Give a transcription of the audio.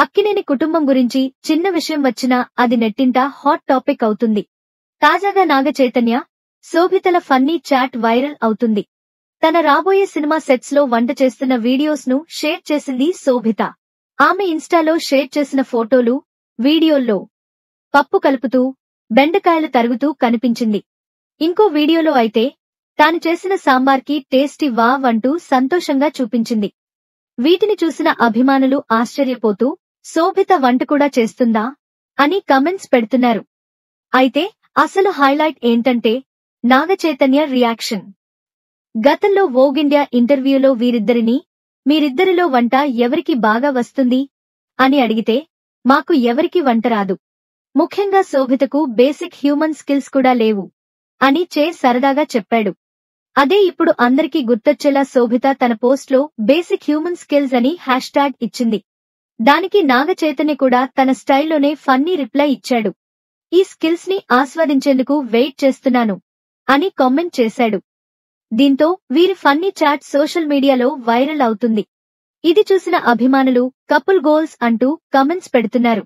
అక్కినేని కుటుంబం గురించి చిన్న విషయం వచ్చినా అది నెట్టింట హాట్ టాపిక్ అవుతుంది. తాజాగా Naga Chaitanya, శోభితల funny chat viral అవుతుంది. తన రాబోయే సినిమా సెట్స్ లో వంట చేస్తున్న వీడియోస్ ను షేర్ చేసింది శోభిత. ఆమె ఇన్స్టాలో షేర్ చేసిన ఫోటోలు, వీడియోల్లో పప్పు కలుపుతూ, బెండకాయలు తరుగుతూ కనిపించింది. ఇంకో వీడియోలో అయితే తాను చేసిన సాంబార్కి టేస్టీ వావ్ అంటూ సంతోషంగా చూపించింది. వీటిని చూసిన అభిమానులు ఆశ్చర్యపోతూ శోభిత వంట కూడా చేస్తుందా అని కమెంట్స్ పెడుతున్నారు. అయితే అసలు హైలైట్ ఏంటంటే నాగ చైతన్య రియాక్షన్. గతంలో వోగ్ ఇండియా ఇంటర్వ్యూలో మీరిద్దరిలో వంట ఎవరికి బాగా వస్తుంది అని అడిగితే మాకు ఎవరికి వంట రాదు, ముఖ్యంగా శోభితకు బేసిక్ హ్యూమన్ స్కిల్స్ కూడా లేవు అని సరదాగా చెప్పాడు. అదే ఇప్పుడు అందరికీ గుర్తొచ్చేలా శోభిత తన పోస్ట్ లో బేసిక్ హ్యూమన్ స్కిల్స్ అని హ్యాష్ట్యాగ్ ఇచ్చింది. దానికి నాగ చైతన్య కూడా తన స్టైల్లోనే ఫన్నీ రిప్లై ఇచ్చాడు. ఈ స్కిల్స్ ని ఆస్వాదించేందుకు వెయిట్ చేస్తున్నాను అని కామెంట్ చేశాడు. దీంతో వీరి ఫన్నీ చాట్ సోషల్ మీడియాలో వైరల్ అవుతుంది. ఇది చూసిన అభిమానులు కపుల్ గోల్స్ అంటూ కమెంట్స్ పెడుతున్నారు.